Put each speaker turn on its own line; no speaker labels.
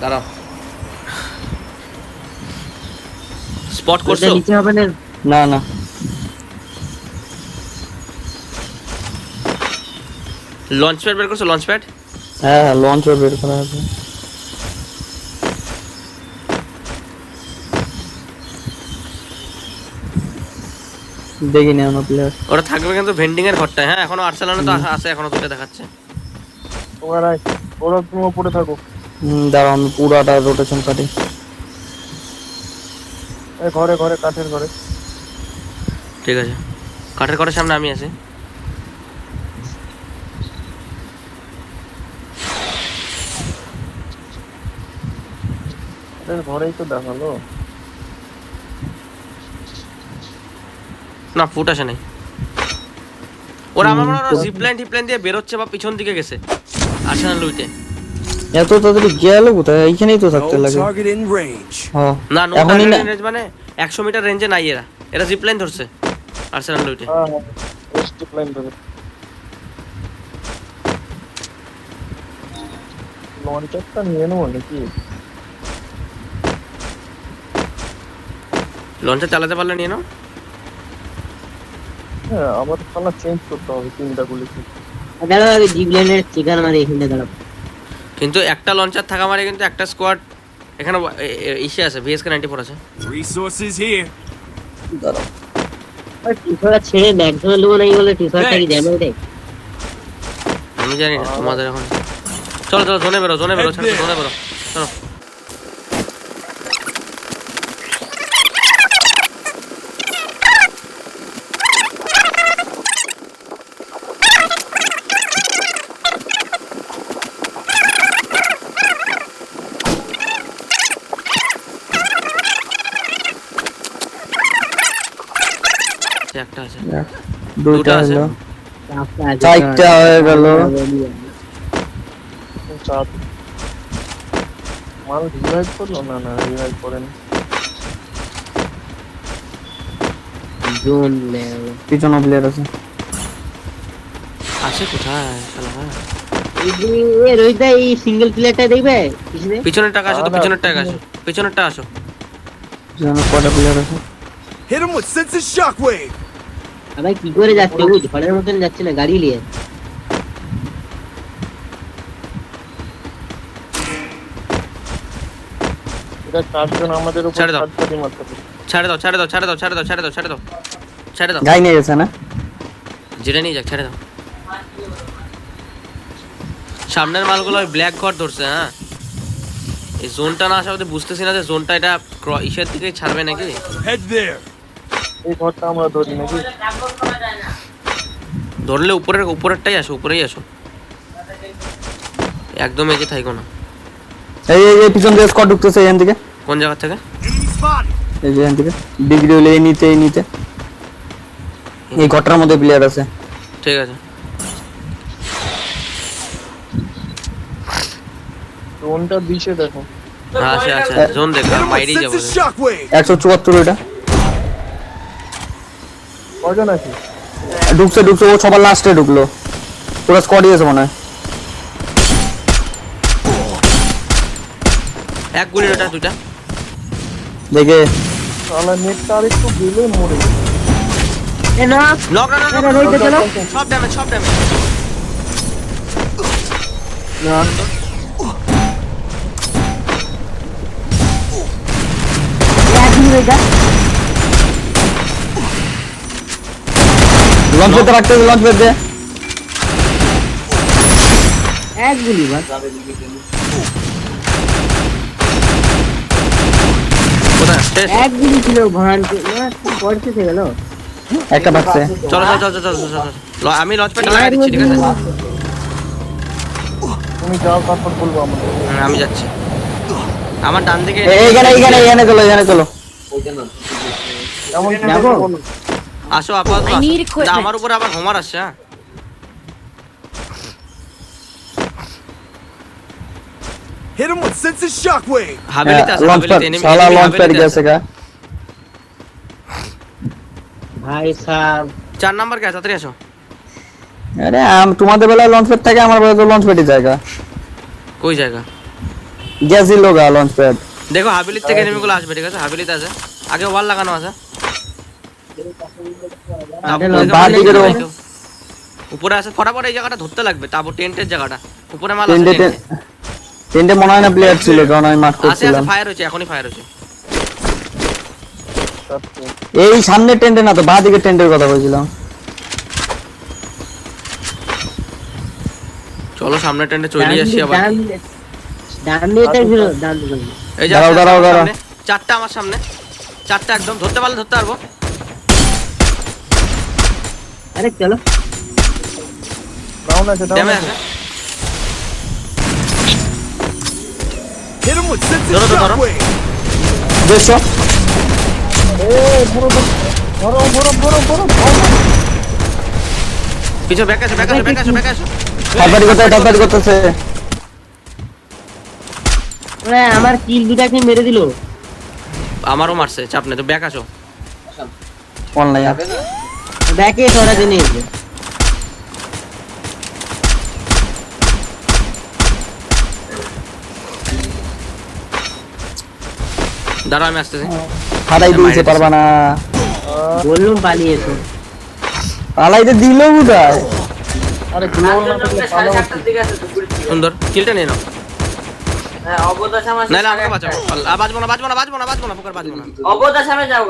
দাঁড়াও, স্পট করছো?
নিচে হবে না।
না না
লঞ্চ প্যাড বের করছো? লঞ্চ প্যাড
হ্যাঁ হ্যাঁ লঞ্চ বের করা আছে। দেখিনি আমার প্লেয়ার।
ওটা থাকবে কিন্তু ভেন্ডিং এর ঘরটায়। হ্যাঁ এখনো আর্সেনালে তো আছে, এখনো দুটো দেখাচ্ছে।
ওরা তুমি উপরে থাকো।
দাঁড়াও আমি পুরাটা রোটেশন কাটি।
এই ঘরে ঘরে কাঠের ঘরে।
ঠিক আছে, কাঠের ঘরের সামনে আমি আছি।
কাঠের ঘরেই তো দেখালো।
না ফুট আসে নাই। ওরা আমার মনে হয় জিপলাইন টিপলাইন দিয়ে বেরোচ্ছে বা পিছন দিকে গেছে আর্সেনাল লুইটে।
এত তাড়াতাড়ি গেল কোথায়? এইখানেই তো থাকতে
No
লাগে।
target in range.
হ্যাঁ
না নো
এখনই না।
টার্গেট রেঞ্জ মানে 100 মিটার রেঞ্জে নাই এরা। এরা জিপলাইন ধরছে আর্সেনাল লুইটে।
হ্যাঁ হ্যাঁ স্টিপ লাইন ধরে। লঞ্চারটা নিয়ে নেবো নাকি?
লঞ্চার চালাতে পারলে নিয়ে নাও।
হ্যাঁ আমার খানা চেঞ্জ করতে হবে 3টা গুলিতে।
দাঁড়াও আগে জিবলেনের চিকার মারি এখানে দাঁড়াও।
কিন্তু একটা লঞ্চার থাকা মানে কিন্তু একটা স্কোয়াড এখানে ইসে আছে, ভিএসকে 94 আছে।
Resources here.
দাঁড়াও
আর টিফারটা ছেড়ে ব্যাগ ধরে নেবো নাকি বলে টিফারটা কি জ্যাম হয়ে যায়?
আমি জানি না তোমাদের এখন। চলো চলো জোনে বেরো, জোনে বেরো, জোনে বেরো, চলো। একটা আছে,
দুইটা
আছে।
হলো,
রাস্তা আছে,
চারটা হয়ে গেল।
চাপ মাল রিভাইভ করলো না? না রিভাইভ করেনি।
জোন
পিছনে প্লেয়ার আছে।
আছে কোথায় শালা? হ্যাঁ
এই রোহিত এই সিঙ্গেল প্লেয়ারটা দেখবে পিছনে?
পিছনের টাকা আসো তো, পিছনের টাকা আসো, পিছনের টাকা আসো।
পিছনে কয়টা প্লেয়ার আছে?
Hit him with senses shockwave.
ভাই কি করে যাচ্ছে? ও ঝড়ের মতন যাচ্ছে না গাড়ি নিয়ে।
এটা চারজন আমাদের উপর
ছেড়ে দাও।
চারটারই মারতে হবে।
ছেড়ে দাও, ছেড়ে দাও, ছেড়ে দাও, ছেড়ে দাও, ছেড়ে দাও, ছেড়ে দাও, ছেড়ে দাও।
গাই নিয়ে গেছে না?
যেটা নিয়ে যাক, ছেড়ে দাও। সামনের মালগুলো ওই ব্ল্যাক ঘর ধরছে। হ্যাঁ এই জোনটা না আসা অবধি বুঝতেছি না যে জোনটা এটা ইসের দিকেই ছাড়বে নাকি।
Head there.
এই ঘরটা আমরা ধরি নাকি?
ধরলে উপরেরটাই আসো, উপরেই আসো, একদম এগিয়ে থাকো না।
এই এই এই পিছন দিয়ে স্কট ঢুকতেছে এখান থেকে।
কোন জায়গা থেকে?
Enemy spotted.
এই যে এখান থেকে ডিগ্রি হলে এই নিতে এই নিতে। এই ঘরটার মধ্যে প্লেয়ার আছে।
ঠিক আছে,
ড্রোনটা দিশে দেখো।
হ্যাঁ আছে আছে, জোন দেখ,
Hit him with
বাইরেই যাবো।
senses shockwave.
174 ওইটা
কজন আছে?
ঢুকছে ঢুকছে, ও সবার লাস্টে ঢুকলো। পুরো স্কোয়াডই আছে মনে হয়।
এক গুলির ওটা, দুইটা
দেখে
তাহলে নেটটা আর একটু গেলে মরে যাবে।
এ না
নক না,
এটা রোহিত চলো
সব ড্যামেজ, সব ড্যামেজ।
না এক মিনিট যা
লঞ্চ পেতে রাখতে হবে, লঞ্চ পেতে।
এক গুলি বাস।
কোথায় শেষ?
এক গুলি ছিল ভান না পড়তে গেল।
একটা বাক্সে
চলো চলো চলো চলো চলো চলো। আমি লঞ্চ প্যাড লাগাই দিচ্ছি, ঠিক আছে?
তুমি যাও তারপর বলবো আমাকে।
আমি যাচ্ছি। আমার ডান দিকে
এইখানে এইখানে এখানে চলো, এখানে চলো।
কেমন
যাবো?
বলো।
আসো আপাতত
I need
আসো।
equipment.
আমার উপরে আবার হোমার আসছে। হ্যাঁ
Hit him with senses shockwave.
হাভেলিতে আছে,
লঞ্চ প্যাড,
হাভেলিতে enemy
সালা লঞ্চ প্যাড
হাভেলিতে
গেছে
আছে।
গা।
ভাই সাহেব
4 নাম্বার কে তাড়াতাড়ি আসো।
আরে তোমাদের বেলায় লঞ্চ প্যাড থাকে, আমার বেলায় তো লঞ্চ প্যাডই জায়গা।
কই জায়গা?
গ্যাসই লোগা লঞ্চ প্যাড।
দেখো হাবিলির থেকে এনিমিগুলো আসবে, ঠিক আছে? হাবিলিতে আছে, আগে ওয়াল লাগানো আছে।
বাঁ দিকের
উপরে আছে, ফটাফট এই জায়গাটা ধরতে লাগবে। তারপর টেন্টের জায়গাটা উপরে মাল আছে।
টেন্টে টেন্টে মনে হয় না প্লেয়ার ছিল, কারণ আমি মার্ক
আছে
করছিলাম।
ফায়ার হচ্ছে, এখনই ফায়ার হচ্ছে।
এই সামনে টেন্টে না তো, বাঁ দিকের টেন্টের কথা বলছিলাম।
চলো সামনে টেন্টে চলে আসছি আবার।
ডান দিয়ে ছিল, ডান দিয়ে।
এই যে
দাঁড়াও,
আছে
দাঁড়াও,
আমার
দাঁড়াও।
সামনে, চারটা আমার সামনে, চারটা একদম ধরতে পারলে ধরতে পারবো।
আরে চলো।
ডাউন আছে, ডাউন
ড্যামে
আছে।
আছে,
Hit him with sense
Doro,
of
Doro.
shockwave.
150
ধরো ধরো ধরো ধরো ধরো ধরো।
পিছনে ব্যাক আছে, ব্যাক আছে, ব্যাক আছে, ব্যাক আছে।
থার্ড পার্টি করতেছে।
ওরে আমার কিল দুটাকে মেরে দিল।
আমারও মারছে, চাপ নেই তো, ব্যাক আসো।
অনলাইন
ব্যাকে সরা দিনে এসে।
দাঁড়াও আমি আসতেছি।
হারাই দিয়েছে, পারবা না।
বললুম পালিয়েছো।
পালাইতে দিল কোথায়?
আরে গ্লোল না থাকলে ভালো হতো।
সুন্দর কিলটা নিয়ে নাও।
হ্যাঁ অবদাস আমার
নাইলে আমাকে বাঁচাও। বাঁচবো না, বাঁচবো না, বাঁচবো না, বাঁচবো না, ফুকার বাঁচবো না।
অবদাস আমি যাও